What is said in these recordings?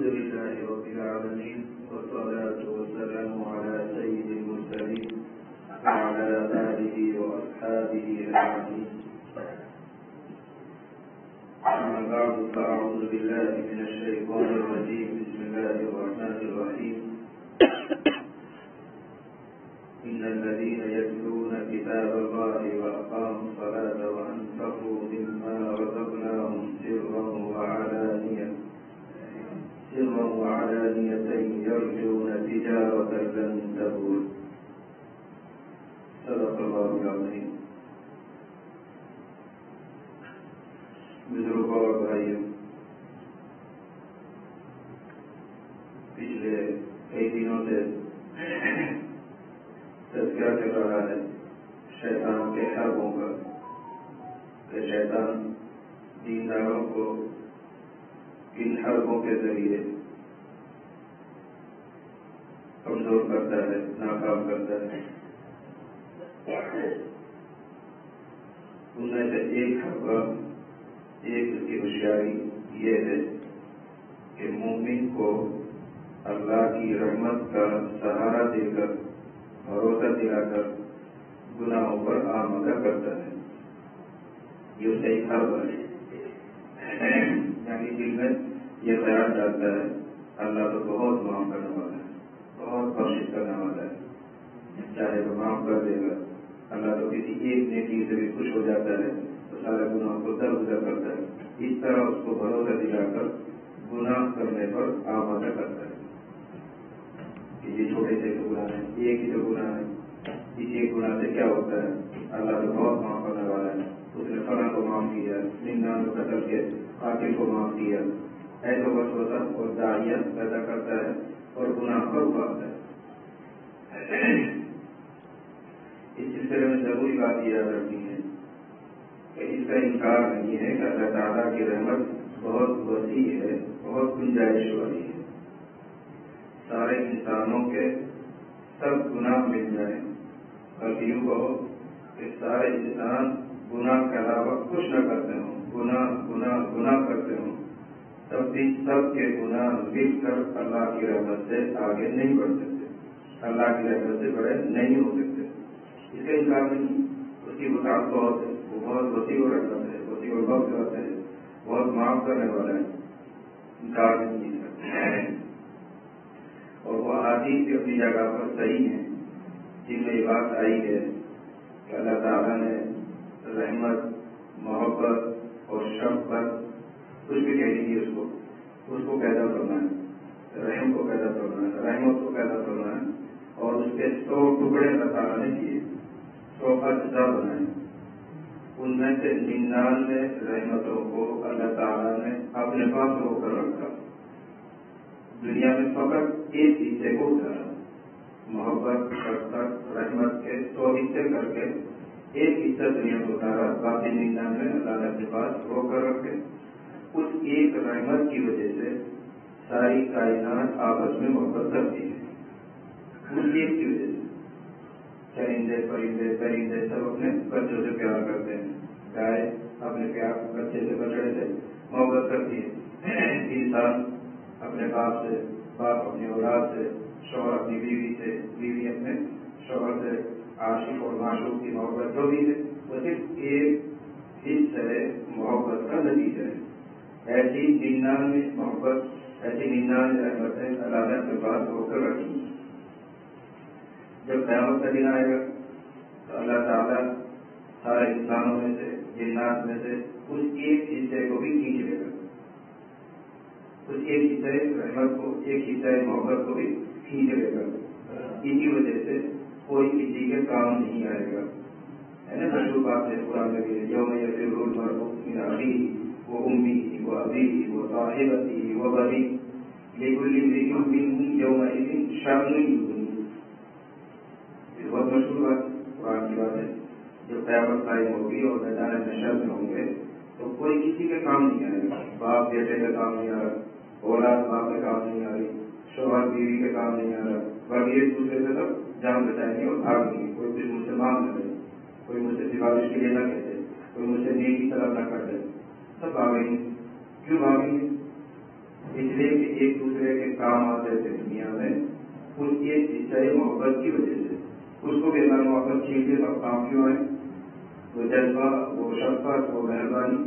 لله رب العالمين والصلاة والسلام على سيد المرسلين وعلى آله وأصحابه أجمعين. أما بعد فأعوذ بالله من الشيطان الرجيم. بسم الله الرحمن الرحيم. إن الذين يتلون كتاب الله وأقاموا الصلاة وأنفقوا مما رزقناهم سرا وعلانية يرجون تجارة لن تبور. صدق الله العظيم. بزرگوں اور بھائیوں، پچھلے کئی دنوں سے تذکرہ چل رہا ہے شیطان کے حربوں کا، کہ شیطان دینداروں کو ان حربوں کے ذریعے کمزور کرتا ہے، ناکام کرتا ہے. ان میں سے ایک حربہ، ایک اس کی ہوشیاری یہ ہے کہ مومن کو اللہ کی رحمت کا سہارا دے کر، بھروسہ دلا کر گناہوں پر آمادہ کرتا ہے. یہ اس کا ایک حربہ ہے، یعنی دل میں یہ خیال ڈالتا ہے اللہ تو بہت معاف کرنے والا ہے، بہت بخشش کرنے والا ہے، چاہے تو معاف کر دے گا. اللہ تو کسی ایک نیکی سے بھی خوش ہو جاتا ہے تو سارے گناہوں کو درگزر کرتا ہے. اس طرح اس کو بھروسہ دلا کر گناہ کرنے پر آمادہ کرتا ہے کہ یہ چھوٹے سے گناہ ہے، ایک ہی تو گناہ ہے، اس ایک گناہ سے کیا ہوتا ہے، اللہ تو بہت معاف کرنے والا ہے. اس نے فلاں کو معاف کیا، 99 قتل کے قاتل کو معاف کیا. ایسا وسوسہ اور داعیہ پیدا کرتا ہے اور گناہ پر ابھارتا ہے. اس سلسلے میں ضروری بات یہ یاد رکھنی ہے کہ اس کا انکار نہیں ہے کہ اللہ تعالیٰ کی رحمت بہت وسیع ہے، بہت گنجائش والی ہے. سارے انسانوں کے سب گناہ مل جائیں، بلکہ یوں کہو کہ سارے انسان گناہ کے علاوہ کچھ نہ کرتے ہوں، گناہ کرتے ہوں، تب بھی سب کے گناہ مل کر اللہ کی رحمت سے آگے نہیں بڑھ سکتے، اللہ کی رحمت سے بڑے نہیں ہو سکتے. اس کا انکار نہیں، اس کی وسعت بہت ہے، وہ بہت وسیع و رحمت ہے، وسیع و مغفرت ہے، بہت معاف کرنے والا ہے. انکار نہیں ہے. اور وہ احادیث بھی اپنی جگہ پر صحیح ہیں جن میں یہ بات آئی ہے کہ اللہ تعالیٰ نے رحمت، محبت اور شفقت کچھ بھی کہہ دیجیے اس کو پیدا کرنا ہے، رحم کو پیدا کرنا ہے، رحمت کو پیدا کرنا ہے. اور اس کے 100 ٹکڑے اللہ تعالیٰ نے کیے، 100 اجزاء بنائے. ان میں سے 99 رحمتوں کو اللہ تعالیٰ نے اپنے پاس رو کر رکھا. دنیا میں فقط ایک حصے کو اتارا، محبت، شفقت، رحمت کے 100 حصے کر کے ایک حصہ دنیا کو اتارا، باقی 99 اللہ نے اپنے پاس رو کر رکھے. اس ایک رحمت کی وجہ سے ساری کائنات آپس میں محبت کرتی ہے. اس ایک کی وجہ سے چرندے، پرندے سب اپنے بچوں سے پیار کرتے ہیں. گائے اپنے بچے سے، بچڑے سے محبت کرتی ہے. انسان اپنے باپ سے، باپ اپنی اولاد سے، شوہر اپنی بیوی سے، بیوی اپنے شوہر سے. عاشق اور معشوق کی محبت جو بھی ہے وہ صرف ایک حصے محبت کا نتیجہ ہے. ایسی 99 محبت، ایسی 99 رحمتیں اللہ نے اپنے پاس ہو کر رکھی. جب قیامت کا دن آئے گا تو اللہ تعالیٰ سارے انسانوں میں سے، جنات میں سے اس ایک حصے کو بھی کھینچ لے گا. اس ایک حصے رحمت کو، ایک حصے محبت کو بھی کھینچ لے گا. اسی وجہ سے کوئی کسی کے کام نہیں آئے گا. ہے نا مشہور بات ہے قرآن میں بھی، یوم یفر المرء من اخیہ وامہ وابیہ وصاحبتہ وبنیہ لکل امرئ منہم یومئذ شأن یغنیہ. بہت مشہور بات قرآن کی بات ہے. جو قیامت قائم ہوگی اور میدان محشر میں ہوں گے تو کوئی کسی کے کام نہیں آئے گا. باپ بیٹے کا کام نہیں آ رہا، اولاد باپ کا کام نہیں آ رہی، شوہر بیوی کا کام نہیں آ رہا، بلکہ ایک دوسرے سے سب جان بچائیں گے اور بھاگ گے. کوئی کچھ مجھ سے مانگ نہ لے، کوئی مجھ سے سفارش کے لیے نہ کہتے، کوئی مجھ سے نیکی طلب نہ کر دے، سب بھاگیں گے. کیوں بھاگیں گے؟ اس لیے کہ ایک دوسرے کے کام آتے تھے دنیا میں، اس کی ایک حصہ محبت کی وجہ سے اس کو بھی اللہ نے محبت چھین کے سب کام کیوں ہے، وہ جذبہ، وہ شفقت، وہ مہربانی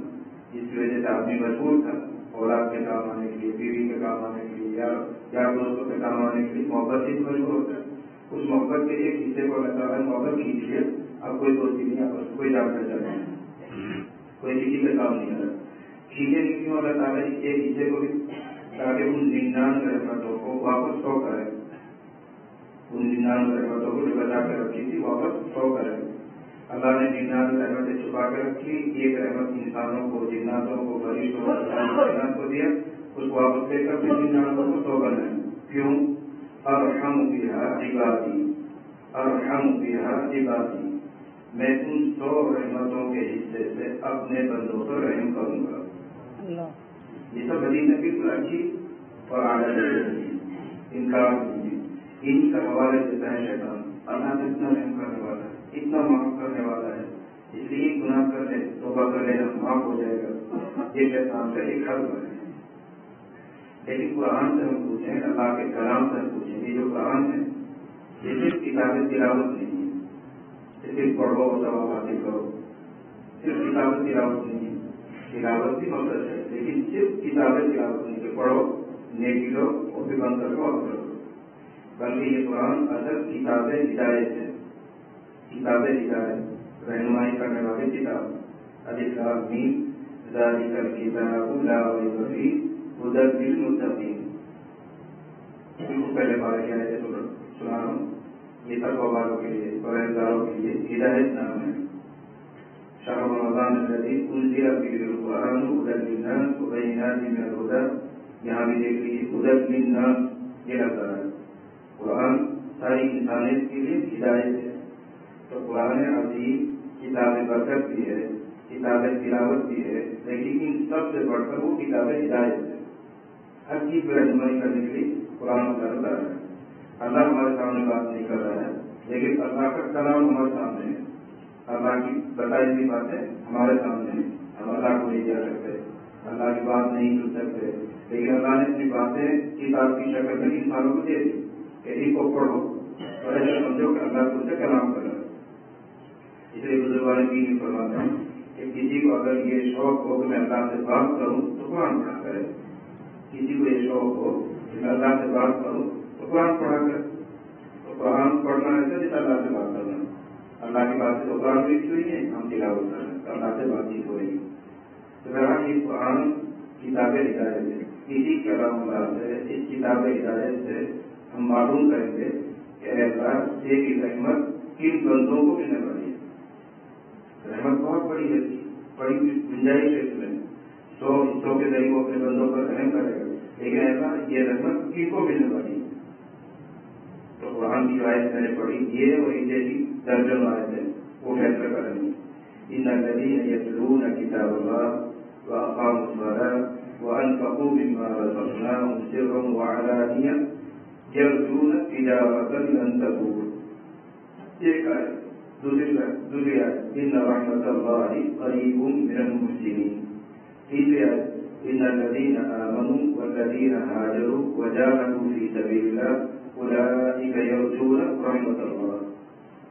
جس کی وجہ سے آدمی مجبور تھا اولاد کے کام آنے کے لیے، بیوی کے کام آنے کے لیے، یا دوستوں کے کام آنے کے لیے محبت سے مجبور ہوتا ہے. اس محبت کے ایک حصے کو اللہ تعالیٰ نے محبت کھینچ لیا. اب کوئی دوستی نہیں، آپ کوئی ڈاکٹر چل رہا ہے، کوئی کسی کا کام نہیں آ رہا. کھینچے کی کیوں اللہ تعالیٰ ایک حصے کو بھی، تاکہ ان 99 رحمتوں کو واپس 100 کرے. ان 99 رحمتوں کو جو بچا کے رکھی تھی واپس 100 کرے. اللہ نے 99 رحمتیں چھپا کے رکھی، ایک رحمت انسانوں کو، جناتوں کو، فرشتوں کو دیا، اس کو واپس لے کر 99 کو 100 کرنا ہے. کیوں؟ ارحم بہا عبادی، ارحم بہا عبادی، میں ان 100 رحمتوں کے حصے سے اپنے بندوں پر رحم کروں گا. یہ سب حدیث ہے بالکل اچھی اور اعلیٰ انکار نہیں. ان کا حوالہ دیتا ہے شیطان. اللہ سے اتنا رحم کرنے والا ہے، اتنا معاف کرنے والا ہے، اس لیے گناہ کر لے، توبہ کر لینا معاف ہو جائے گا. یہ شیطان کا ایک حل ہے. لیکن قرآن سے ہم پوچھیں، اللہ کے کلام سے ہم پوچھیں، یہ جو قرآن ہے یہ صرف کتاب تلاوت نہیں ہے، صرف پڑھو اور ثواب حاصل کرو. صرف کتاب تلاوت نہیں ہے، تلاوت بھی مقصد ہے، لیکن صرف کتاب تلاوت نہیں کہ پڑھو، نیکی لو اور بھی بند کر اور کرو. بلکہ یہ قرآن اصل کتاب ہدایت ہے. کتاب ہدایت، رہنمائی کرنے والی کتاب. الف لام میم ذالک الکتاب لا ریب فیہ ہدی للمتقین. پہلے بارے کیا ہے سنا رہا ہوں. یہ تقوی والوں کے لیے، پرہیزگاروں کے لیے ہدایت نام ہے. شہر رمضان الذی انزل فیہ القرآن ھدی للناس وبینات من الھدی. یہاں بھی دیکھ لیجیے ھدی للناس یہ لفظ ہے. قرآن ساری انسانیت کے لیے ہدایت ہے. تو قرآن عظیم کتاب برکت بھی ہے، کتاب تلاوت بھی ہے، لیکن ان سب سے بڑھ کر وہ کتاب ہدایت ہے. ہر چیز پہ رہنمائی کرنے کے لیے قرآن اترتا ہے. اللہ ہمارے سامنے بات نہیں کر رہا ہے، لیکن اللہ کا کلام ہمارے سامنے ہے. اللہ کی بتائی ہوئی باتیں ہمارے سامنے ہیں. ہم اللہ کو نہیں جا سکتے، اللہ کی بات نہیں سن سکتے، لیکن اللہ نے اپنی باتیں کتاب کی شکل میں انسانوں کو دے دی کہ ان کو پڑھو اور ایسا سمجھو کہ اللہ تم سے کلام کر رہا ہے. اس لیے بزرگان دین فرماتے ہیں کہ کسی کو اگر یہ شوق ہو کہ میں اللہ سے بات کروں تو قرآن پڑھا کرے. کسی کو یہ شوق ہو کہ میں اللہ سے بات کروں تو قرآن پڑھا کرے. تو قرآن پڑھنا ہے جیسے اللہ سے بات کرنا. اللہ کی بات سے تو قرآن بھی ہوئی ہے، ہم تلاوت کر رہے ہیں، اللہ سے بات چیت ہو رہی ہے. تو بہرحال یہ قرآن کتاب ہدایت ہے. اسی کلام اللہ سے، اس کتاب ہدایت سے ہم معلوم کریں گے کہ اللہ کی رحمت کن بندوں کو ملنے والی ہے. رحمت بہت بڑی ہے، بڑی گنجائش ہے اس میں. 100 حصوں کے ذریعے وہ اپنے بندوں پر رحم کرے گا، لیکن ایسا یہ رحمت کن کو ملنے والی ہے. تو قرآن کی آیت میں نے پڑھی، یہ اور ان جیسی درجن آیت ہے وہ فیصلہ کریں گے. ان الذین یتلون کتاب اللہ واقاموا الصلاۃ وانفقوا مما رزقناهم سرا وعلانیہ یرجون تجارۃ لن تبور. ایک آیت. دوسری آیت ان رحمت اللہ قریب من المحسنین. تیسری آیت ان الذین آمنوا والذین ہاجروا وجاہدوا فی سبیل اللہ اولئک یرجون رحمت اللہ.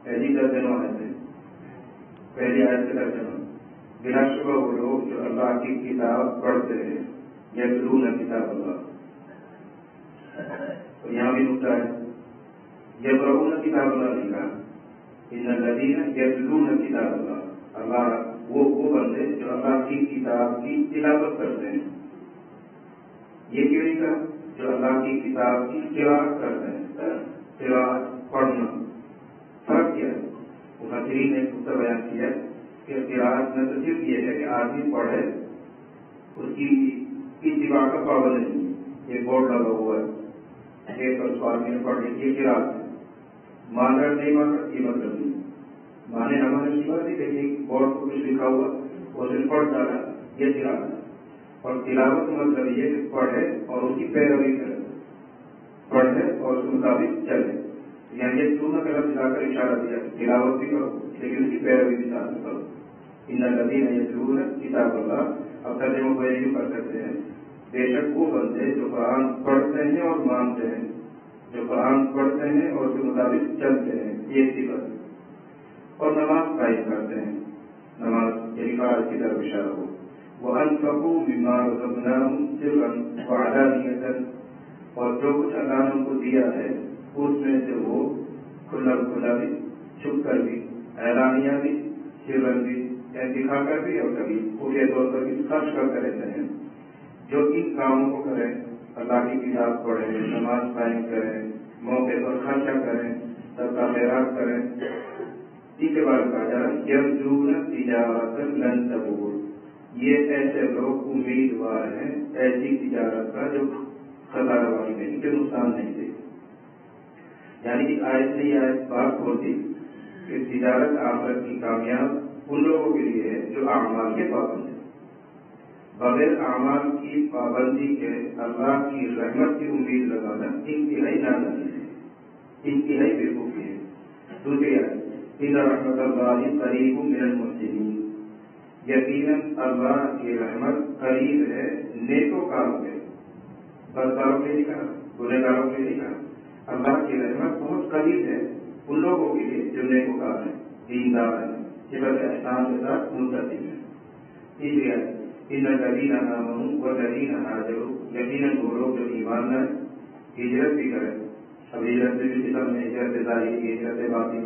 ایسی درجنوں آیتیں. پہلی آیت سے ترجمہ، بلا شبہ وہ لوگ جو اللہ کی کتاب پڑھتے ہیں، یتلون کتاب اللہ. تو یہاں بھی نقطہ ہے، یقرؤون کتاب اللہ نہیں کہا، ان الذین یتلون کتاب اللہ. اللہ وہ بندے جو اللہ کی کتاب کی تلاوت کرتے ہیں. یہ کیوں نہیں کہا جو اللہ کی کتاب کی قراءت کرتے ہیں. قراءت پڑھنا فرق کیا ہے؟ مفسرین نے نقطہ بیان کیا کہ قراءت میں تو صرف یہ ہے کہ آدمی پڑھے، اس کی اتباع کا پابند نہیں. یہ بورڈ لگا ہوا ہے، ایک پر آدمی نے پڑھ لی، یہ قراءت ہے. مان کر نہیں مان کر یہ مطلب نہیں. مانے نہ مانے کی بات ہے کہ ایک بورڈ کو کچھ لکھا ہوا وہ صرف پڑھ ڈالا، یہ قراءت ہے. اور تلاوت کا مطلب یہ کہ پڑھے اور اس کی پیروی کرے، پڑھے اور اس کے مطابق چلے. یعنی یہ دونوں کا لفظ لا کر اشارہ دیا، تلاوت بھی کرو لیکن اس کی پیروی بھی ساتھ کرو. ان الذین یتلون کتاب اللہ. اب ترجمہ کو یہ کر سکتے ہیں بے شک وہ بندے جو قرآن پڑھتے ہیں اور مانتے ہیں، جو قرآن پڑھتے ہیں اور اس کے مطابق چلتے ہیں، یہ صفت، اور نماز قائم کرتے ہیں، نماز یعنی فرائض کی طرف اشارہ ہو، وَأَنفَقُوا مِمَّا رَزَقْنَاهُمْ سِرًّا وَعَلَانِيَةً، اور جو کچھ اللہ نے ان کو دیا ہے اس میں سے وہ کھلا کھلا بھی، چھپ کر بھی، اعلانیہ بھی، سرن بھی، یعنی دکھا کر بھی اور کبھی خفیہ طور پر بھی خرچ کرتے رہتے ہیں۔ جو ان کاموں کو کریں، اللہ کی کتاب پڑھیں، نماز قائم کریں، موقع پر خرچہ کریں، صدقہ خیرات کریں، ان کے بعد کہا جا رہا ہے یرجون تجارت لن تبور، یہ ایسے لوگ امیدوار ہیں ایسی تجارت کا جو خسارہ والی نہیں، کہ نقصان نہیں دے۔ یعنی کہ آیت نے یہ آیت بات کھول دی کہ تجارت آخرت کی کامیاب ان لوگوں کے لیے ہے جو اعمال کے پابند ہیں۔ بغیر اعمال کی پابندی کے اللہ کی رحمت کی امید لگانا انتہائی نادانی ہے، انتہائی بیوقوفی ہے۔ دوسری آیت ان رحمت اللہ قریب من المحسنین، یقیناً اللہ کی رحمت قریب ہے نیکوکاروں کے، بدکاروں کے نہیں کہا، گنہگاروں کے نہیں کہا، اللہ کی رحمت بہت قریب ہے ان لوگوں کے لیے جو نیکوکار ہیں، دیندار ہیں، صفت احسان کے ساتھ متصل ہیں۔ تیسری آیت ان الذین آمنوا والذین ہاجروا، یقیناً وہ لوگ جو ایمان لائے، ہجرت بھی کریں۔ اب ہجرت سے بھی قسم میں ہجرت ظاہری، ہجرت باطنی،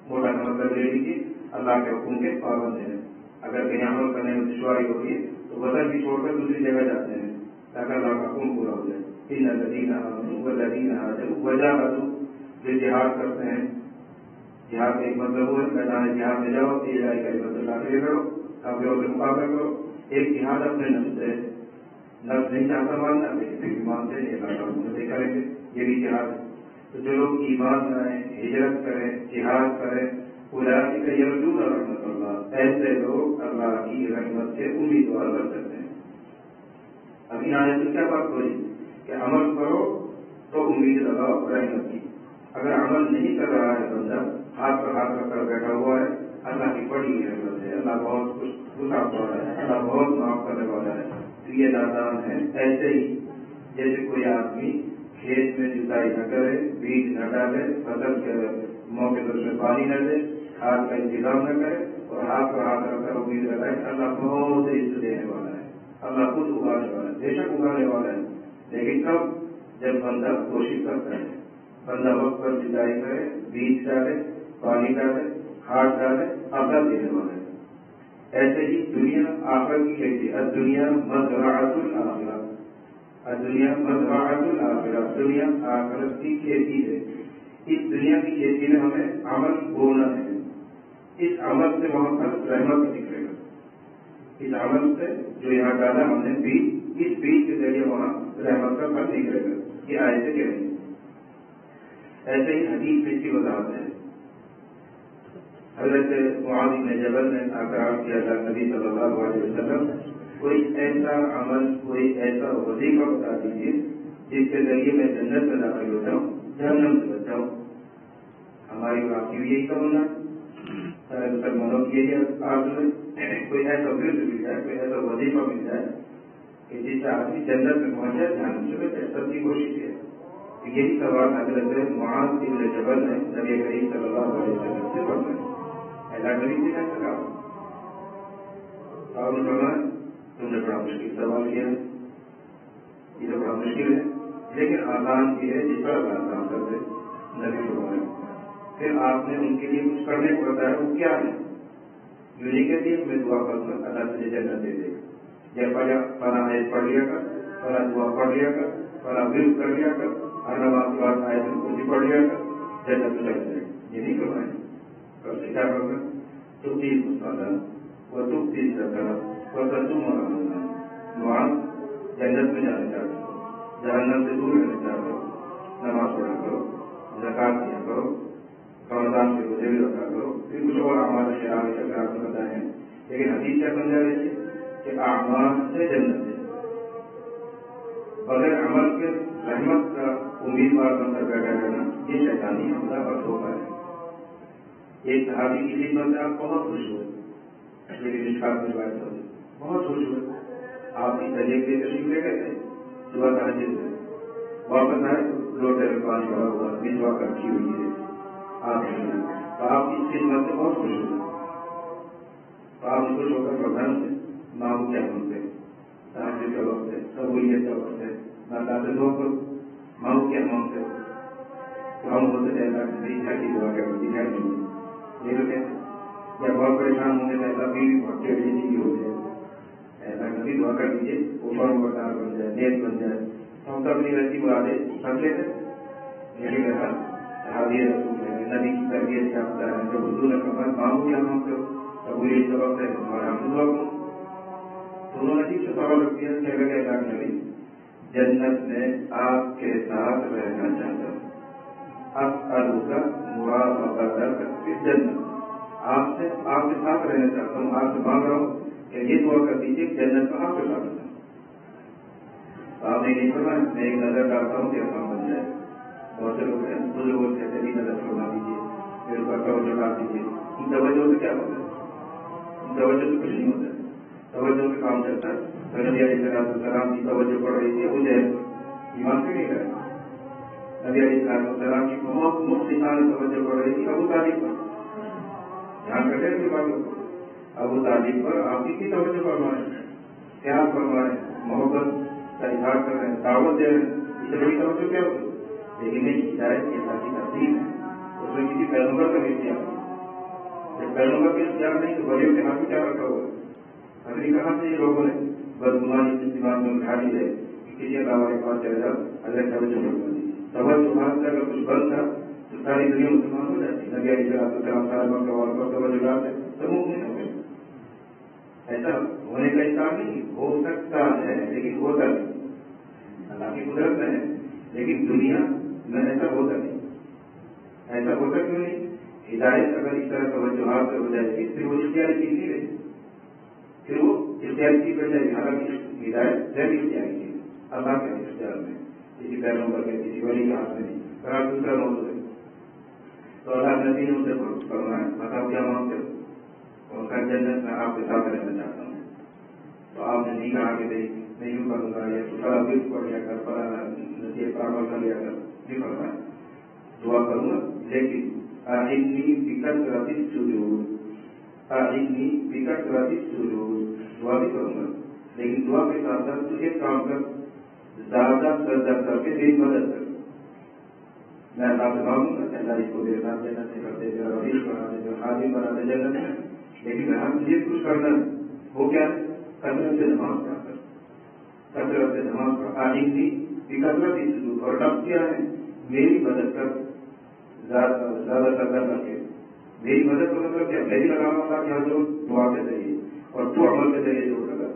موٹا کا مطلب لے لیجیے اللہ کے حکم کے پابند ہیں۔ اگر کہیں عمل کرنے میں دشواری ہوتی ہے تو وطن بھی چھوڑ کر دوسری جگہ جاتے ہیں تاکہ اللہ کا حکم پورا ہو جائے۔ ان الذین آمنوا والذین ہاجروا وجاہدوا، جو جہاد کرتے ہیں، جہاد کا ایک مطلب وہ ہے میدان جہاد میں جاؤ، تیرائی کا مطلب داخلے کرو، کافروں سے مقابلہ کرو۔ ایک جہاد اپنے نفس سے، نفس نہیں چاہتا ماننا لیکن پھر بھی مانتے ہیں، اللہ کا حکم کریں گے، یہ بھی جہاد ہے۔ تو جو لوگ ایمان لائیں، ہجرت کریں، جہاد کریں، اولئک یرجون رحمت اللہ، ایسے لوگ اللہ کی رحمت سے امیدوار بن سکتے ہیں۔ اب ان آیت سے کیا بات ہوئی کہ عمل کرو تو امید لگاؤ رحمت کی۔ اگر عمل نہیں کر رہا ہے بندہ، ہاتھ پر ہاتھ رکھ کر بیٹھا ہوا ہے، اللہ کی بڑی رحمت ہے، اللہ بہت کچھ اٹھاتا والا ہے، اللہ بہت معاف کرنے والا ہے، تو یہ نادان ہے۔ ایسے ہی جیسے کوئی آدمی کھیت میں جتائی نہ کرے، بیج نہ ڈالے، فصل کے موقع پر اس میں پانی نہ دے، کھاد کا انتظام نہ کرے اور ہاتھ پر ہاتھ رکھ کر امید لگائے، اللہ بہت عزت دینے والا ہے، اللہ خود اگانے والا ہے، بے شک اگانے والا ہے، لیکن کب؟ جب بندہ کوشش کرتا ہے، بندہ وقت پر جتائی کرے، بیج ڈالے، پانی ڈالے، کھاد ڈالے، اثر دینے والا ہے۔ ایسے ہی دنیا آخرت کی کھیتی، الدنیا مزرعۃ الآخرہ، الدنیا مزرعۃ الآخرہ، دنیا آخرت کی کھیتی ہے۔ اس دنیا کی کھیتی میں ہمیں عمل بونا ہے، اس عمل سے وہاں پر رحمت نکلے گا، اس عمل سے جو یہاں ڈالا ہم نے بیج، اس بیج کے ذریعے وہاں رحمت کا پھل نکلے گا، یہ آیتیں کہہ رہی ہیں۔ ایسے ہی حدیث میں اس کی وضاحت ہے۔ حضرت معاذ بن جبل نے آکار کیا تھا نبی صلی اللہ علیہ وسلم، کوئی ایسا عمل، کوئی ایسا وظیفہ بتا دیجیے جس کے ذریعے میں جنت میں داخل ہو جاؤں، جہنم سے بچ جاؤں۔ ہماری اور آپ کی بھی یہی تمنا ہے، سارے مسلمانوں کی یہی آرزو ہے، کوئی ایسا ورد مل جائے، کوئی ایسا وظیفہ مل جائے کہ جس سے آدمی جنت میں پہنچ جائے، جہنم سے بچ جائے، سب کی کوشش ہے۔ یہی سوال حضرت معاذ بن جبل نے نبی کریم صلی اللہ علیہ وسلم سے فرمایا، ایسا کبھی بھی نہیں سکا۔ اور تم نے بڑا مشکل سوال کیا، یہ تو بڑا مشکل ہے، لیکن آسان بھی ہے جس پر اللہ آسان کر دے، نبی فرمایا۔ پھر آپ نے ان کے لیے کچھ کرنے کو بتایا، وہ کیا ہے؟ جو نہیں کہتی ہے میں دعا کروں گا اللہ تجھے جنت دے دے گا، یا فلاں آیت پڑھ لیا کر، فلاں دعا پڑھ لیا کر، فلاں ورد کر لیا کر، ہر نماز کے بعد آیت کرسی پڑھ لیا کر، جنت میں چل جائے، یہ نہیں فرمایا۔ اور کیا ہوگا؟ تو تیز مسالہ وہ تو تیز رکھا اور تم معاذ جنت میں جانا چاہتے ہو، جہنم سے دور رہنا چاہتے ہو، نماز پڑھا کرو، زکات دیا کرو، رمضان کے روزے بھی رکھا کرو، پھر کچھ اور اعمال شراب اگر آپ نے بتائے ہیں، لیکن حدیث کیا سمجھا رہی ہے کہ اعمال سے جنت ہے، بغیر عمل کے رحمت کا امیدوار بن کر بیٹھا رہنا یہ شیطانی حملہ اور دھوکہ ہے۔ ایک صحابی کی خدمت میں آپ بہت خوش ہوئے، لیکن مشکات میں بات ہوئی، بہت خوش ہوئے، آپ کی طبیعت کے تشریف لے گئے تھے، صبح تہجد ہے، واپس آئے لوٹے میں پانی بھرا ہوا، بجوا کر رکھی ہوئی ہے، آپ تو آپ اس خدمت سے بہت خوش ہوئے، تو آپ خوش ہو کر فرمایا سے مانگو کیا مانگتے ہیں، تہجد کا وقت ہے، سہولیت کا وقت ہے، اللہ سے دعا کرو، مانگو کیا مانگتے ہو، تو ہم ہوتے تھے اللہ سے گھر کی دعا کر دی گھر نہیں یہ تو کہتے یا بہت پریشان ہوں گے تو ایسا بھی بہت ٹیڑھی نہیں ہو جائے، ایسا کبھی دعا کر دیجیے اوپر وردار بن جائے، نیک بن جائے، تو ہم تو اپنی رسی مرادیں سب لیتے یہی رہا صحابی رسول ہے، نبی کی تربیت کیا ہوتا ہے، جب حضور نے فرمایا مانگو کیا مانگتے ہو، قبولیت کا وقت ہے ہمارا ہم دعا کرو، تو انہوں نے عجیب سے سوال رکھ دیا کہ اگر اللہ کے نبی جنت میں آپ کے ساتھ رہنا چاہتا ہوں، اسألک مرافقتک فی الجنہ، آپ کے ساتھ رہنا چاہتا ہوں، آپ سے مانگ رہا ہوں کہ یہ دعا کر دیجیے کہ جنت میں آپ کے ساتھ رہنا، تو آپ نے نہیں فرمایا میں ایک نظر ڈالتا ہوں کہ کام بن جائے، بہت سے لوگ ہیں بزرگ لوگ کہتے ہیں نظر فرما دیجیے میرے اوپر توجہ ڈال دیجیے، ان توجہ سے کیا ہوتا ہے، ان توجہ سے کچھ نہیں ہوتا ہے، توجہ سے کام چلتا ہے، تو نبی علیہ السلام کی توجہ پڑ رہی تھی مجھے ایمان سے نہیں کرے، نبی علیہ السلام کی بہت مختصر توجہ پڑ رہی تھی ابو طالب پر، دھیان رکھے اس باتوں کو، ابو طالب پر آپ کی توجہ فرمائے، پیار فرمائے، محبت کا اظہار کر رہے ہیں، دعوت دے رہے ہیں، اس سے بڑی توجہ کیا ہوگی، لیکن نہیں ہدایت کی اللہ کی تقسیم ہے، اس میں کسی پیغمبر کا بھی اختیار نہیں، جب پیغمبر کا اختیار نہیں تو ولیوں کے ہاتھ میں کیا رکھا ہوا ہے، ابھی کہاں سے یہ لوگوں نے بدگمانی کی دماغ میں اٹھا لی ہے کہ کسی اللہ کے پاس چلے جاؤ اللہ توجہ فرما دی، توجہ بھارت سے اگر کچھ بند تھا تو ساری دنیا مسلمان ہو جاتی، نبی علیہ السلام صاحب کا توجہ ڈالتے تو ممکن ہو گئے، ایسا ہونے کا انکار نہیں ہو سکتا ہے لیکن ہوتا نہیں، اللہ کی قدرت میں ہے لیکن دنیا میں ایسا ہوتا نہیں، ایسا ہوتا کیوں نہیں، ہدایت اگر اس طرح توجہات سے ہو جائے گی پھر وہ اختیاری چیز نہیں رہے، پھر وہ اختیاری چیز ہو جائے گی، حالانکہ ہدایت غیر اختیاری چیز اللہ کے اختیار میں، کسی پیغمبر کے کسی ولی کے ہاتھ میں نہیں، اگر دوسرا موضوع ہے تو اللہ نے ان سے فرمایا بتاؤ کیا مانگتے ہو، اور خیر جنت میں آپ کے ساتھ رہنا چاہتا ہوں، تو آپ نے نہیں کہا کہ میں یوں کروں گا یا فلاں بل پڑھ لیا کر فلاں نصیحت پر عمل کر لیا کر، نہیں فرمایا دعا کروں گا لیکن اعِنِّی بِکثرۃ السجود، اعِنِّی بِکثرۃ السجود، دعا بھی کروں گا لیکن دعا کے ساتھ ساتھ تو ایک کام کر زیادہ سجدہ کر کے میری مدد کر، میں اللہ سے مانگوں گا کہ اللہ اس کو میرے ساتھ جنت سے کر دے، میرا رئیس بنا دے، میرا خادم بنا دے جنت میں، لیکن میں مجھے کچھ کرنا ہے، وہ کیا ہے کثرت سے نماز پڑھا کر، کثرت سے نماز پڑھا، اعِنِّی بِکثرۃ السجود، اور لفظ کیا ہے میری مدد کر، زیادہ سجدہ کر کے، میری مدد کا مطلب کیا میری لگانا ہوگا کیا جو دعا کے ذریعے اور تو عمل کے ذریعے جو لگا،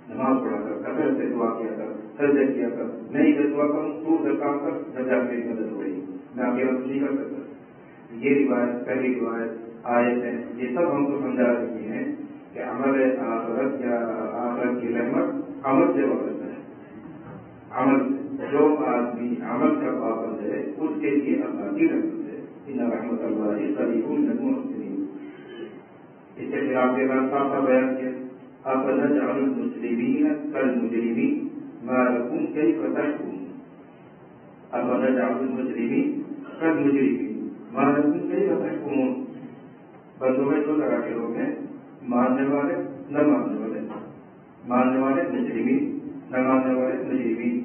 نماز پڑھا کر کثرت سے دعا کیا کر، سجدہ کیا کر، میں ادھر دعا کروں تو ادھر کام کر، سجا میری مدد ہو رہی، میں آپ کی مدد نہیں کر سکتا، یہ روایت پہلی روایت آیت ہے، یہ سب ہم کو سمجھا رہی ہیں کہ عمل آخرت یا آخرت کی رحمت عمل سے وابستہ ہے، عمل جو آدمی عمل کا پابند ہے اس کے لیے اللہ کی رحمت ہے، ان رحمت اللہ قریب للمحسنین، اس کے خلاف کے بعد صاف بیان کیا أفنجعل المسلمين كالمجرمين ما لكم كيف تحكمون، أفنجعل المسلمين كالمجرمين ما لكم كيف تحكمون، بندوں میں دو طرح کے لوگ ہیں، ماننے والے نہ ماننے والے، ماننے والے مجرمین نہ ماننے والے مجرمین،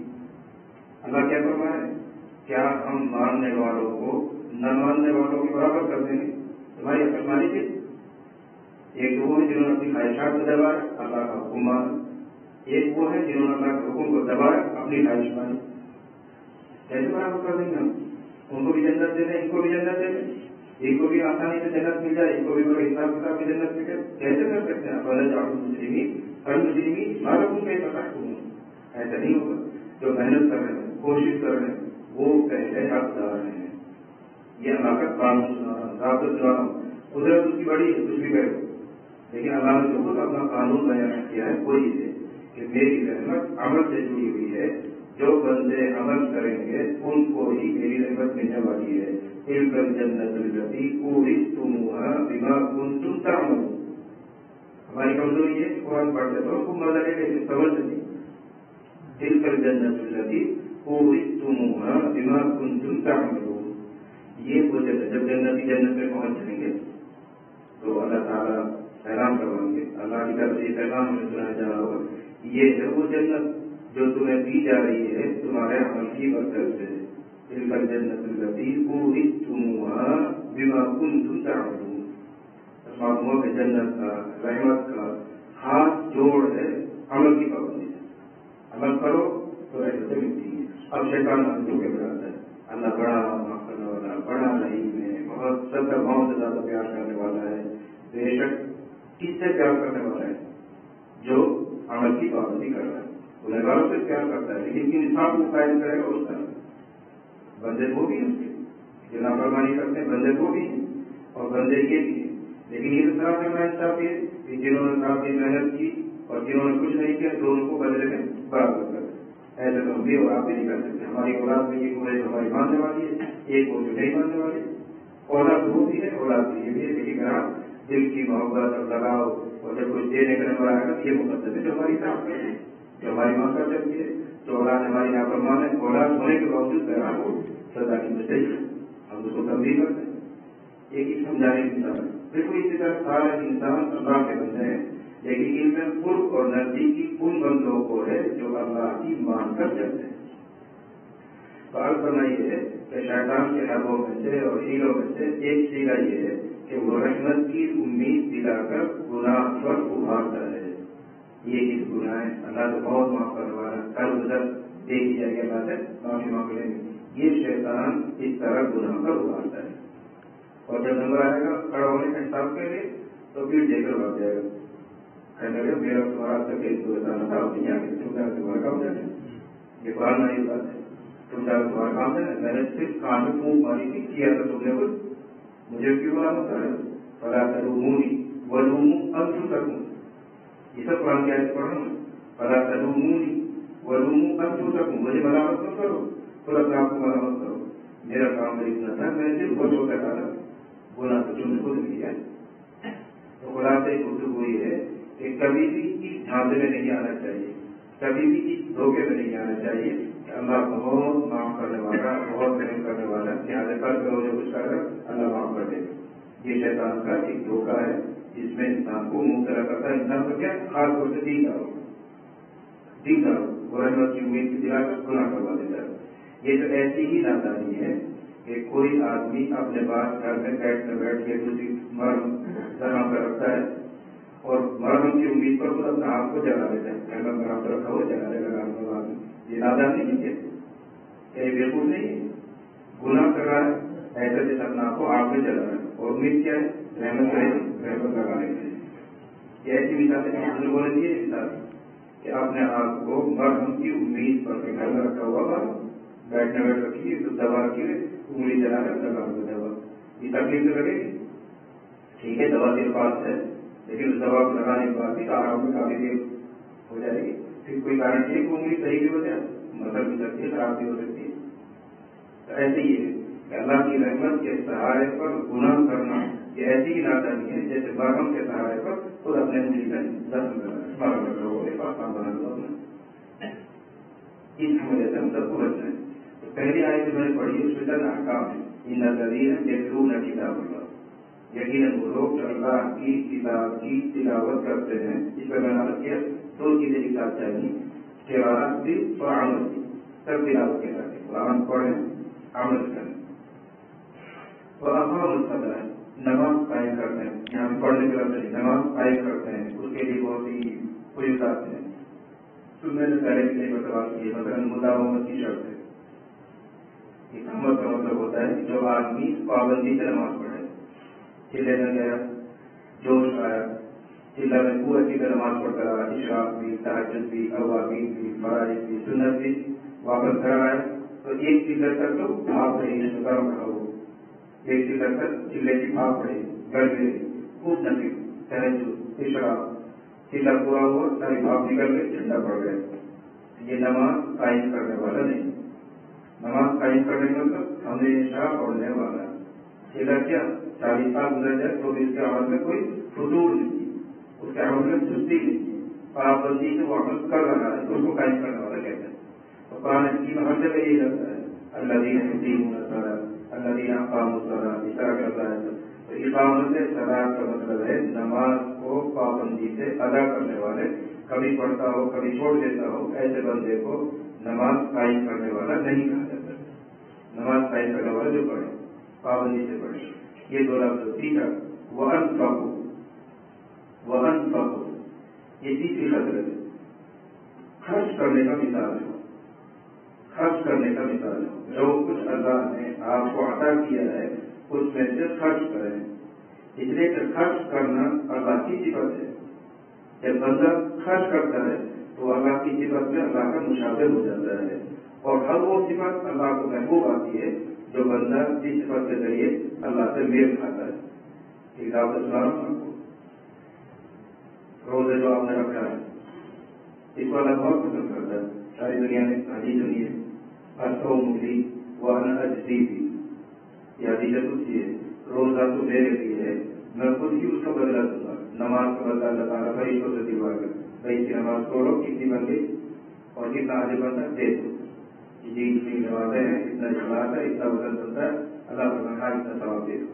اللہ کیا فرمایا ہے کیا ہم ماننے والوں کو نہ ماننے والوں کے برابر کر دیں گے، تمہاری عقل مانی تھی، ایک وہ ہے جنہوں نے اپنی خواہشات کو دبایا اللہ کا حکم مانا، ایک وہ ہے جنہوں نے اللہ کے حکم کو دبایا اپنی خواہش مانی، کیسے برابر کر دیں گے ہم، ان کو بھی جنت دے دیں ان کو بھی جنت دے دیں، ایک کو بھی آسانی سے جنت مل جائے ایک کو بھی بڑے حساب کتاب کی جنت مل جائے، کیسے کر سکتے ہیں پہلے جاؤ مجرمین ہر مجرمین معلوم کہیں پتہ ایسا نہیں ہوگا، جو محنت کر رہے ہیں کوشش کر رہے ہیں وہ پہلے حقدار ہیں، یہ اللہ کا قانون سنا رہا ہوں، قدرت اس کی بڑی ہے کچھ بھی کرے، لیکن اللہ نے جو خود اپنا قانون بیان کیا ہے وہی ہے کہ میری رحمت عمل سے جڑی ہوئی ہے، جو بندے عمل کریں گے ان کو ہی میری رحمت ملنے والی ہے، تلک الجنۃ التی اورثتموها بما کنتم تعملون، ہماری کمزوری ہے قرآن پڑھتے تو خوب مزہ لے لیکن سمجھ نہیں، تلك الجنة التي أورثتموها بما كنتم تعملون. یہ وہ جب جنتی جنت میں پہنچ جائیں گے تو اللہ تعالیٰ اعلان کروائیں گے. اللہ کی طرف سے پیغام میں سنایا جا رہا ہوگا یہ ہے وہ جنت جو تمہیں دی جا رہی ہے تمہارے عمل کی برکت سے. تلک الجنة التي أورثتموها بما كنتم تعملون. معلوم ہے جنت کا رحمت کا خاص جوڑ ہے عمل کی پابندی سے. عمل کرو تو رحمتیں ملتی ہیں. اب شیطان جو کہ بڑھاتا ہے اللہ بڑا معاف کرنے والا بڑا رحیم ہے بہت سب کا بہت سے زیادہ پیار کرنے والا ہے. بے شک کس سے پیار کرنے والا ہے جو عمل کی پابندی کر رہا ہے. گنہگاروں سے پیار کرتا ہے لیکن انسان کو قائم کرے گا اس طرح. بندے وہ بھی ہیں اس کے جو نافرمانی کرتے ہیں بندے وہ بھی ہیں اور بندے یہ بھی ہیں. لیکن یہ طرح سے میں چاہتی ہے کہ جنہوں نے کافی محنت کی اور جنہوں نے کچھ نہیں کیا دونوں کو بدلے میں برابر کر. ایسے تو ہم بھی اور آپ بھی نہیں کر سکتے. ہماری اولاد میں یہ ہے ہماری ماننے والی ہے ایک وہ جو نہیں ماننے والی. اولاد وہ بھی ہے اولاد بھی یہ بھی ہے. لیکن اگر آپ دل کی محبت اور لگاؤ اور جب کچھ دینے کا نمبر آئے گا یہ مقدم ہے جو ہماری طرف ہے جو ہماری ماں کر سکتی ہے. تو اولاد ہماری نافرمان ہے اولاد ہونے کے باوجود پیغام کو سزا کی مستحق ہے. ہم اس کو تبدیل کرتے ہیں. ایک ہی سمجھانے کی مثال ہے. بالکل اسی طرح سارا انسان اللہ کے بندے ہیں لیکن ان میں قرب اور نزدیکی ان بندوں کو ہے جو اللہ کی مان کر چلتے ہیں. سوال کرنا یہ ہے کہ شیطان کے حربوں میں سے اور ہیلوں میں سے ایک سیلا یہ ہے کہ وہ رحمت کی امید دلا کر گناہ پر ابھارتا ہے. یہ کس گناہ ہے اللہ تو بہت معاف کرنے والا کل ادھر دیکھی جائے گی اللہ سے معافی مانگ لیں گے. یہ شیطان اس طرح گناہ پر ابھارتا ہے اور جب نمبر آئے گا کھڑا ہونے کا حساب کے لیے تو پھر دے کر بھاگ جائے گا. کہنے لگے میرا تمہارا تک بتانا تھا نہیں آ گئی تم جا تمہارا کام جانا. یہ قرآن نہیں بات ہے. تم جا تمہارا کام جانا. میں نے صرف کان میں پھونک ماری تھی کیا تھا تم نے کچھ مجھے کیوں بڑا ہوتا ہے فلا تلومونی ولوموا انفسکم. یہ سب قرآن کی آیت پڑھ رہا ہوں. فلا تلومونی ولوموا انفسکم. مجھے ملامت مت کرو خود اپنے آپ کو ملامت کرو. میرا کام میں اتنا تھا میں نے صرف خوش ہو کر ڈالا گناہ تو تم نے خود کیا. تو خدا سے گفتگو یہ ہے کہ کبھی بھی اس جھانسے میں نہیں آنا چاہیے کبھی بھی اس دھوکے میں نہیں آنا چاہیے کہ اللہ بہت معاف کرنے والا بہت رحم کرنے والا لہٰذا کل کرو جو کچھ کر اللہ معاف کر دے. یہ شیطان کا ایک دھوکہ ہے جس میں انسان کو مبتلا کرتا ہے. انسان کو کیا خاص طور سے دین دارو وہ رحمت کی امید کی دلا کر گناہ کروا دیتا ہے. یہ تو ایسی ہی نادانی ہے کہ کوئی آدمی اپنے پاس گھر میں بیٹھ کے کسی مرم جہاں پہ رکھتا ہے اور مرم کی امید پر خود اپنے آپ کو جلا دیتا ہے. گھر میں مرم رکھا ہو جلا دے گا. یہ نادانی نہیں ہے یہ بالکل نہیں ہے. گناہ کر رہا ہے ایسے جیسے اپنے آپ کو آگ میں جلا رہا ہے اور امید کیا ہے رحمت لگانے کے لیے. یہ ایسی مثالیں ہم لوگوں نے دی مثال کہ اپنے آپ کو مرم کی امید پر گھر میں رکھا ہوا بیٹھنے بیٹھ رکھی تو دوا رکھی انگلی چلا کر لگا دوا. یہ تکلیف تو لگے گی ٹھیک ہے دوا دیر پاس ہے لیکن اس دوا کو لگانے کے بعد بھی آرام میں کافی دیر ہو جائے گی. پھر کوئی گارنٹی ہے کہ انگلی صحیح بھی ہو جائے مطلب بھی سکتی ہے خراب بھی ہو سکتی ہے. تو ایسے ہی ہے کہ اللہ کی رحمت کے سہارے پر گناہ کرنا یہ ایسی ہی نادانی ہے جیسے مرہم کے سہارے پر خود اپنے انگلی میں زخم کرنا مرہم لوگوں کے پاس کام بنا لوگ اس وجہ سے ہم سب کو بچنا ہے. تو پہلی آیت جو میں نے پڑھی اس میں احکام ہے. ان الذین یتلون کتاب اللہ یقیناً وہ لوگ جو اللہ کی کتاب کی تلاوت کرتے ہیں. اس پر میں نے عرض کیا دو چیزیں ایک ساتھ چاہیے قراءت بھی اور عمل بھی. سب تلاوت کے ساتھ قرآن پڑھیں عمل کریں. وہ اقام الصلاۃ نماز قائم کرتے ہیں. یہاں پڑھنے کے بعد نماز قائم کرتے ہیں اس کے لیے بہت ہی خصوصیات ہیں. سننے سے پہلے بھی بتوا کی مثلاً مداومت کی شرط ہے. اقامت کا مطلب ہوتا ہے جو آدمی پابندی سے نماز پڑھے. چلے میں گیا جوش آیا چلا میں پورا چیزیں نماز پڑھ کر آیا اشراق بھی تہجد بھی اوابین بھی فرائض بھی سنت بھی واپس گھر آیا تو ایک چیزیں تک تو بھاگ پڑی گرم رہا ہو. ایک چیزیں تک چلے کی بھاگ پڑی گرمی خوب نفی تہجد اشراق چلا پورا ہوا ساری بھاپ نکل گئے چلا پڑ گئے. یہ نماز قائم کرنے والا نہیں. نماز قائم کرنے کا مطلب ہمیشہ پڑھنے والا. چلا کیا 40 سال گزر جائے تو بھی اس کے عمل میں کوئی فضول نہیں اس کے عمل میں سستی نہیں پابندی سے وہ عمل کر رہا ہے تو اس کو قائم کرنے والا کہتے ہیں. قرآن حکیم ہر جگہ یہی لگتا ہے الذین یقیمون الصلاۃ الذین اقاموا الصلاۃ، اس طرح کرتا ہے. تو اقامت صلاۃ کا مطلب ہے نماز کو پابندی سے ادا کرنے والے. کبھی پڑھتا ہو کبھی چھوڑ دیتا ہو ایسے بندے کو نماز قائم کرنے والا نہیں کہا جاتا. نماز قائم کرنے والا جو پڑھے پابندی سے پڑھے. یہ دو لفظ. تیسرا وَأَنفَقُوا، یہ تیسری حضرت خرچ کرنے کا مثال ہے. خرچ کرنے کا مثال ہے. جو کچھ اللہ نے آپ کو عطا کیا ہے اس میں سے خرچ کریں. اس لیے کہ خرچ کرنا اللہ کی صفت ہے. جب بندہ خرچ کرتا ہے تو اللہ کی صفت میں اللہ کا مشابہ ہو جاتا ہے. اور ہر وہ صفت اللہ کو محبوب آتی ہے جو بندہ جس صفت کے ذریعے اللہ سے میل کھاتا ہے. ایک دعوت سنا رہا ہوں آپ کو. روزے جو آپ نے رکھا ہے اس کو اللہ بہت پسند کرتا ہے. ساری دنیا نے حدیث سنی ہے الصوم لی وانا اجزی بھی. یہ حدیث قدسی ہے. روزہ تو میرے لیے ہے میں خود ہی اس کا بدلہ دوں گا. نماز کا بدلہ اللہ تعالیٰ فرشتوں سے دلوا کر بھائی کی نماز توڑو کتنی بن گئی اور کتنا آگے بنتا دے دو. جی اتنی نمازیں ہیں اتنا اخلاص ہے اتنا وزن بنتا ہے اللہ تعالیٰ اتنا ثواب دے دو.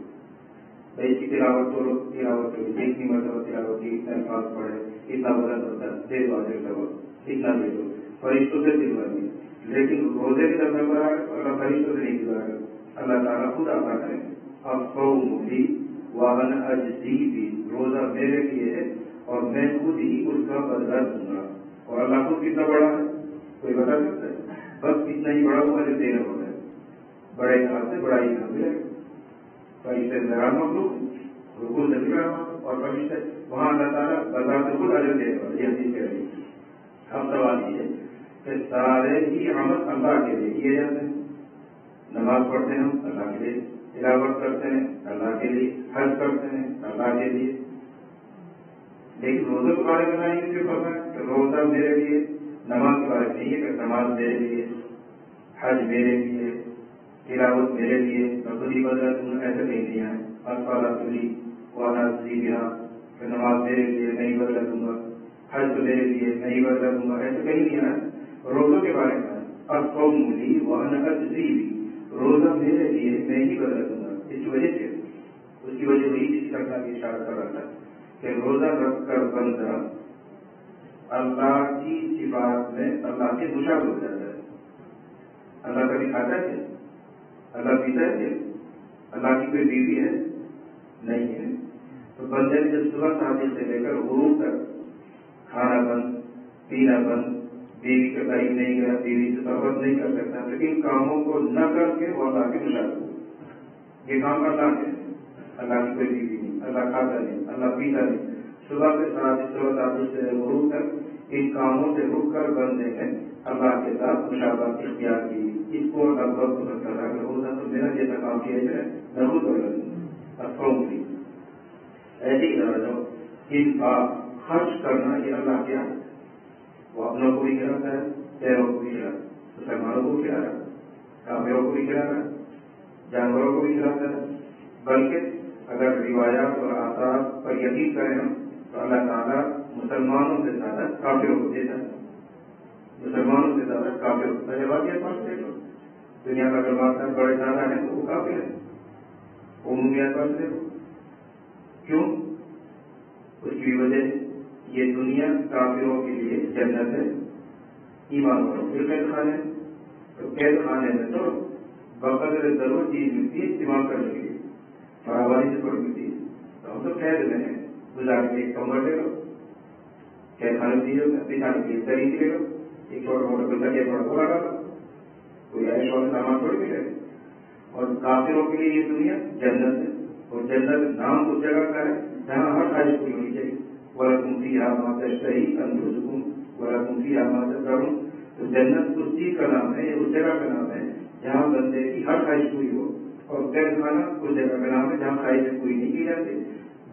بھائی کی تلاوت توڑو تلاوت کے لیے جتنی مرتبہ تلاوت کی اتنا الفاظ پڑھے اتنا وزن بنتا ہے دے دو آگے ثواب اتنا دے دو. فرشتوں سے دلوا دی. لیکن روزے کی طرف نظر آئے تو اللہ فرشتوں سے نہیں دلوا کر اللہ تعالیٰ خود آتا ہے. اب صوم لی وانا اجزی بھی. روزہ میرے لیے ہے اور میں خود ہی اس کا بدلہ دوں گا. اور اللہ خود کتنا بڑا ہے کوئی بتا سکتا ہے؟ بس اتنا ہی بڑا ہوا جو دینا ہوگا. بڑے حساب سے بڑا ہی کام ملے گا. فرشتے میران مخلوق رکوع سے نکلا اور فرشتے وہاں اللہ تعالیٰ بدلہ سے خود اجر دے گا. یہ حدیث کہہ رہی ہے. اب سوال یہ ہے کہ سارے ہی عمل اللہ کے لیے کیے جاتے ہیں. نماز پڑھتے ہیں ہم اللہ کے لیے، تلاوت کرتے ہیں اللہ کے لیے، حج کرتے ہیں اللہ کے لیے. لیکن روزے کے بارے میں نہیں کیوں پتا ہے کہ روزہ میرے لیے، نماز کے بارے میں نہیں ہے کہ نماز میرے لیے، حج میرے لیے، تلاوت میرے لیے، میں خود ہی بدلا دوں ایسے نہیں دیا ہے. الصلاۃ لی وانا اجزی بہا کہ نماز میرے لیے نہیں بدلا دوں گا، حج میرے لیے نہیں بدلا دوں گا ایسے کہیں نہیں ہے. روزوں کے بارے میں الصوم لی وانا اجزی بھی. روزہ میرے لیے میں ہی بدلا دوں گا. اس وجہ سے اس کی وجہ وہی کسی طرح کی اشارہ کر رہا تھا کہ روزہ رکھ کر بندہ اللہ کی صفات میں اللہ کے مشابہ ہو جاتا ہے. اللہ کبھی کھاتا ہے کیا؟ اللہ پیتا ہے کیا؟ اللہ کی کوئی بیوی ہے؟ نہیں ہے. تو بندے نے جب صبح صادق سے لے کر غروب تک کھانا بند پینا بند، بیوی کے قریب نہیں گیا، بیوی سے صحبت نہیں کر سکتا، لیکن کاموں کو نہ کر کے وہ اللہ کے مشابہ ہو. یہ کام اللہ کے اللہ کی کوئی بیوی نہیں، اللہ کھاتا نہیں، اللہ پیتا نہیں. صبح سے صادق سے غروب تک ان کاموں سے رک کر بندے نے اللہ کے ساتھ مشابہت اختیار کی. اس کو اللہ بہت پسند کر رہا ہے کہ روزہ تو میرا جیسا کام کیا جائے میں خود کر لوں افروں کی. ایسی طرح ان کا خرچ کرنا یہ اللہ کیا ہے. وہ اپنوں کو بھی کھلاتا ہے، پیروں کو بھی کھلاتا ہے، مسلمانوں کو بھی کھلا رہا ہے، کافروں کو بھی کھلا رہا ہے، جانوروں کو بھی کھلاتا ہے. بلکہ اگر روایات اور آثار پر یقین کریں ہم تو اللہ تعالیٰ مسلمانوں سے زیادہ کافروں کو دیتا ہے. مسلمانوں سے زیادہ کافروں کو. پہلے بات یہ پاس دیکھو دنیا کا جو بات ہے بڑے زیادہ ہیں تو وہ کافر ہیں. عمومیات پاس دیکھو کیوں؟ اس کی وجہ یہ دنیا کافروں کے لیے جنت ہے، ایمان والوں کے قید خانے. تو قید خانے میں تو بقدر ضرور چیز ملتی ہے استعمال کرنے کے لیے، فراوانی سے پڑ ملتی ہے. تو ہم تو قید میں ہیں، گزار کے ایک کمر لے لو، قید خانے میں دیجیے دکھانے کے لیے طریقے لے لو، ایک چھوٹا موٹا بچہ کے تھوڑا بولا ڈالو، کوئی ایسے اور سامان تھوڑی ملے. اور کافروں کے لیے یہ دنیا جنت ہے. اور جنت نام اس جگہ کا ہے جہاں ہر خواہش پوری ہونی چاہیے. وَلَكُمْ فِيهَا مَا تَشْتَهِي أَنفُسُكُمْ وَلَكُمْ فِيهَا مَا تَدَّعُونَ. تو جنت اس چیز کا نام ہے، اس جگہ کا نام ہے جہاں بندے کی ہر خواہش پوری ہو. اور قید خانہ اس جگہ کا نام ہے جہاں خواہشیں پوری نہیں کی جاتی،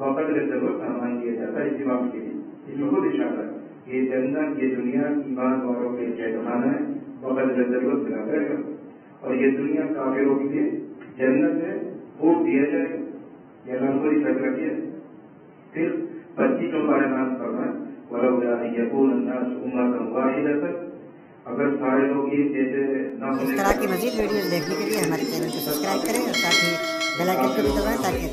بقدر ضرورت سامان دیا جاتا ہے استعمال کے لیے. اس میں خود اشارہ ہے یہ جنت یہ دنیا ایمان والوں کے قید خانہ ہے، بقدر ضرورت ملا کرے گا. اور یہ دنیا کافروں کے لیے جنت ہے، خوب دیا جائے گا. یہ نام کو فیصلہ کیا. پھر 25 بارے نام کرنا ولولا ان يكون الناس امة واحدة. اگر سارے لوگ یہ کہتے نہ اس طرح کی مزید ویڈیوز دیکھنے کے لیے ہمارے چینل کو سبسکرائب کریں اور ساتھ ہی بیل آئکن کو بھی دبائیں تاکہ